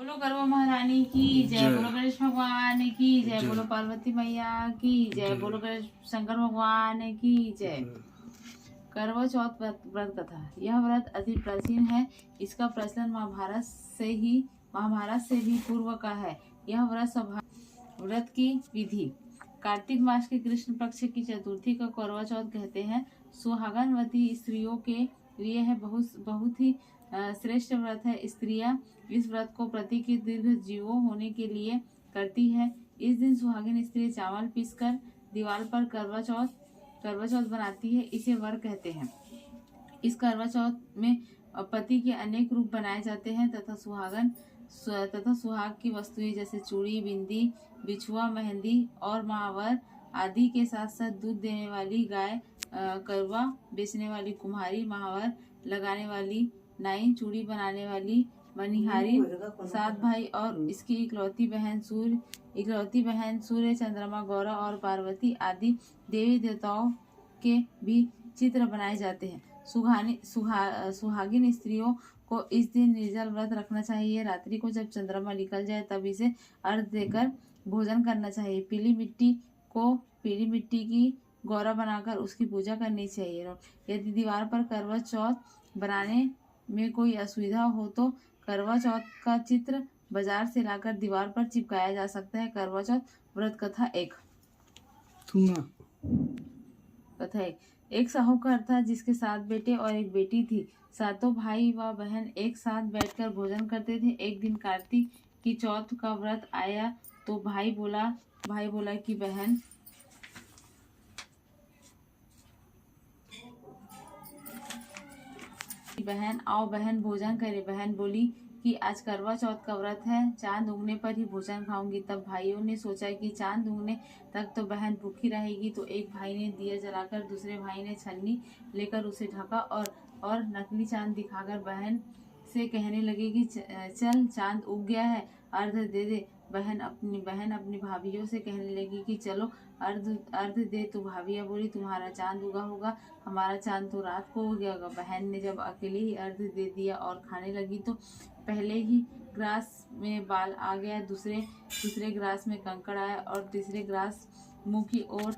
बोलो गरबा महारानी की जय, बोलो गणेश भगवान की जय, बोलो पार्वती मैया की जय, बोलो गणेश शंकर भगवान की जय। करवा चौथ व्रत कथा। यह व्रत अति प्राचीन है। इसका प्रचलन महाभारत से भी पूर्व का है। यह व्रत की विधि कार्तिक मास के कृष्ण पक्ष की चतुर्थी को करवा चौथ कहते हैं। सुहागनवती स्त्रियों के लिए है बहुत ही श्रेष्ठ व्रत है। स्त्रियां इस व्रत को पति के दीर्घ जीवों होने के लिए करती है। इस दिन सुहागिन स्त्री चावल पीसकर दीवार पर करवा चौथ बनाती है। इसे वर कहते हैं। इस करवा चौथ में पति के अनेक रूप बनाए जाते हैं तथा सुहाग की वस्तुएं जैसे चूड़ी, बिंदी, बिछुआ, मेहंदी और महावर आदि के साथ साथ दूध देने वाली गाय, करवा बेचने वाली कुम्हारी, महावर लगाने वाली नाई, चूड़ी बनाने वाली मनिहारी, 7 भाई और इसकी इकलौती बहन सूर्य, चंद्रमा, गौरा और पार्वती आदि देवी देवताओं के भी चित्र बनाए जाते हैं। सुहागिन स्त्रियों को इस दिन निर्जल व्रत रखना चाहिए। रात्रि को जब चंद्रमा निकल जाए तब इसे अर्घ देकर भोजन करना चाहिए। पीली मिट्टी की गौरा बनाकर उसकी पूजा करनी चाहिए। यदि दीवार पर करवा चौथ बनाने में कोई असुविधा हो तो करवा चौथ का चित्र बाजार से लाकर दीवार पर चिपकाया जा सकता है। करवा चौथ व्रत कथा 1। एक साहूकार था जिसके 7 बेटे और 1 बेटी थी। सातों भाई व बहन एक साथ बैठकर भोजन करते थे। एक दिन कार्तिक की चौथ का व्रत आया तो भाई बोला कि बहन आओ बहन भोजन करे। बहन बोली कि आज करवा चौथ का व्रत है, चांद उगने पर ही भोजन खाऊंगी। तब भाइयों ने सोचा कि चांद उगने तक तो बहन भूखी रहेगी, तो एक भाई ने दिया जलाकर दूसरे भाई ने छन्नी लेकर उसे ढका और नकली चांद दिखाकर बहन से कहने लगे कि चल चांद उग गया है, अर्घ दे दे। बहन अपनी भाभीियों से कहने लगी कि चलो अर्घ दे। तो भाभियाँ बोली तुम्हारा चांद उगा होगा, हमारा चांद तो रात को हो गया होगा। बहन ने जब अकेले ही अर्घ दे दिया और खाने लगी तो पहले ही ग्रास में बाल आ गया, दूसरे ग्रास में कंकड़ आया और तीसरे ग्रास मुंह की ओर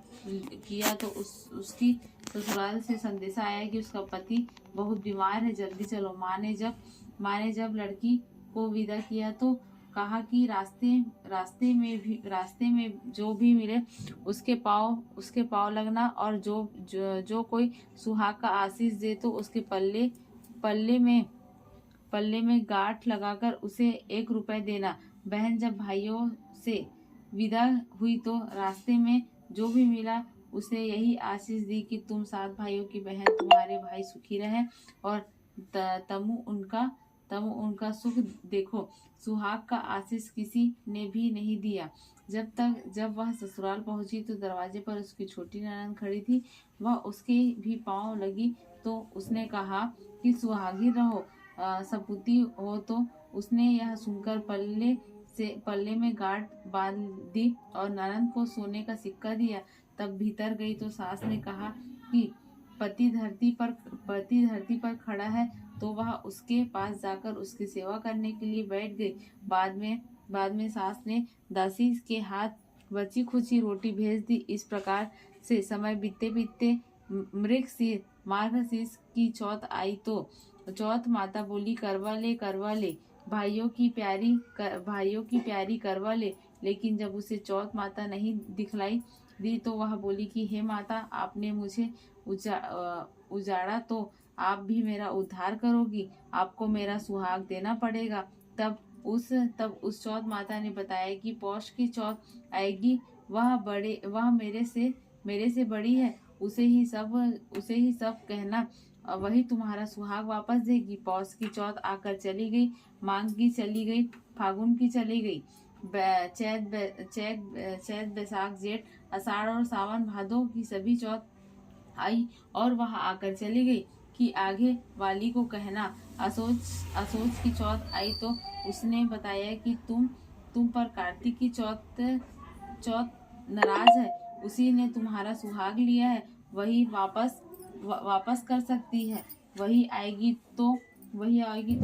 किया तो उसकी ससुराल से संदेशा आया कि उसका पति बहुत बीमार है, जल्दी चलो। माँ ने जब लड़की को विदा किया तो कहा कि रास्ते में जो भी मिले उसके पाँव लगना और जो कोई सुहाग का आशीष दे तो उसके पल्ले में गांठ लगाकर उसे 1 रुपए देना। बहन जब भाइयों से विदा हुई तो रास्ते में जो भी मिला उसे यही आशीष दी कि तुम 7 भाइयों की बहन, तुम्हारे भाई सुखी रहे और तमु उनका सुख देखो। सुहाग का आशीष किसी ने भी नहीं दिया। जब वह ससुराल पहुंची तो दरवाजे पर उसकी छोटी ननद खड़ी थी। वह उसके भी पांव लगी तो उसने कहा कि सुहागी रहो, सपूती हो। तो उसने यह सुनकर पल्ले में गांठ बांध दी और ननद को सोने का सिक्का दिया। तब भीतर गई तो सास ने कहा कि पति धरती पर खड़ा है, तो वह उसके पास जाकर उसकी सेवा करने के लिए बैठ गई। बाद में सास ने दासी के हाथ बची खुची रोटी भेज दी। इस प्रकार से समय बीतते मार्गशीर्ष की चौथ आई तो चौथ माता बोली करवा ले भाइयों की प्यारी करवा ले। लेकिन जब उसे चौथ माता नहीं दिखलाई दी तो वह बोली कि हे माता, आपने मुझे उजाड़ा तो आप भी मेरा उद्धार करोगी, आपको मेरा सुहाग देना पड़ेगा। तब उस चौथ माता ने बताया कि पौष की चौथ आएगी, वह मेरे से बड़ी है, उसे ही सब कहना, वही तुम्हारा सुहाग वापस देगी। पौष की चौथ आकर चली गई, माघ की चली गई, फागुन की चली गई, चैत बैसाख जेठ आषाढ़ और सावन भादो की सभी चौथ आई और वह आकर चली गई कि आगे वाली को कहना। असोज की चौथ आई तो उसने बताया कि तुम पर कार्तिक की चौथ नाराज है, उसी ने तुम्हारा सुहाग लिया है, वही वापस कर सकती है। वही आएगी तो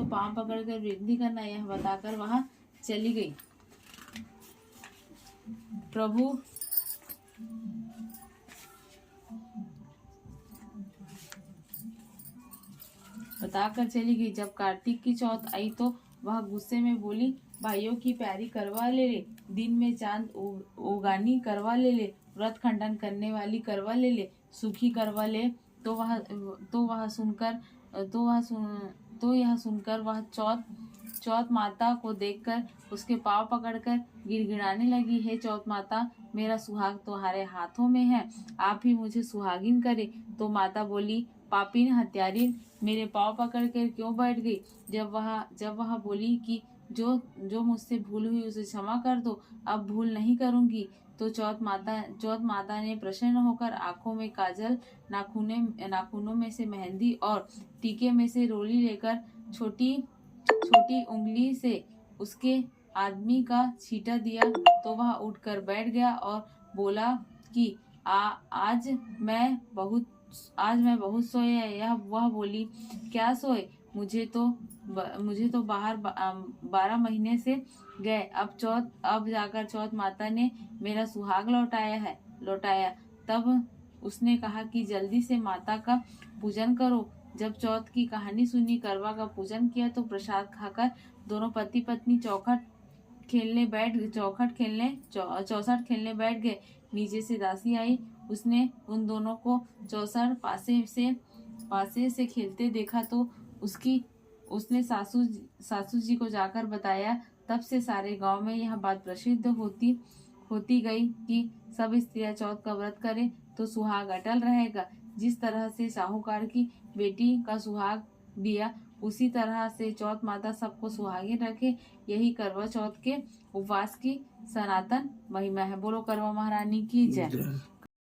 पांव पकड़कर विनती करना। यह बताकर वह चली गई। प्रभु बताकर चली गई। जब कार्तिक की चौथ आई तो वह गुस्से में बोली, भाइयों की प्यारी करवा ले, दिन में चांद उगानी करवा ले, व्रत खंडन करने वाली करवा ले, सुखी करवा ले। तो यह सुनकर वह चौथ माता को देखकर उसके पाँव पकड़कर गिड़गिड़ाने लगी, हे चौथ माता, मेरा सुहाग तुम्हारे हाथों में है, आप ही मुझे सुहागिन करे। तो माता बोली, पापीन हत्यारी, मेरे पाँव पकड़ कर क्यों बैठ गई? जब वह बोली कि जो मुझसे भूल हुई उसे क्षमा कर दो, अब भूल नहीं करूंगी। तो चौथ माता ने प्रसन्न होकर आंखों में काजल, नाखूनों में से मेहंदी और टीके में से रोली लेकर छोटी उंगली से उसके आदमी का छींटा दिया तो वह उठकर बैठ गया और बोला कि आज मैं बहुत सोए। वह बोली, क्या सोए? मुझे तो बाहर 12 महीने से गए, अब जाकर चौथ माता ने मेरा सुहाग लौटाया। तब उसने कहा कि जल्दी से माता का पूजन करो। जब चौथ की कहानी सुनी, करवा का पूजन किया तो प्रसाद खाकर दोनों पति पत्नी चौसठ खेलने बैठ गए। नीचे से दासी आई, उसने उन दोनों को चौसठ पासे से खेलते देखा तो उसने सासू जी को जाकर बताया। तब से सारे गांव में यह बात प्रसिद्ध होती गई कि सब स्त्रियां चौथ का व्रत करें तो सुहाग अटल रहेगा। जिस तरह से साहूकार की बेटी का सुहाग दिया, उसी तरह से चौथ माता सबको सुहागिन रखे। यही करवा चौथ के उपवास की सनातन महिमा है। बोलो करवा महारानी की जय।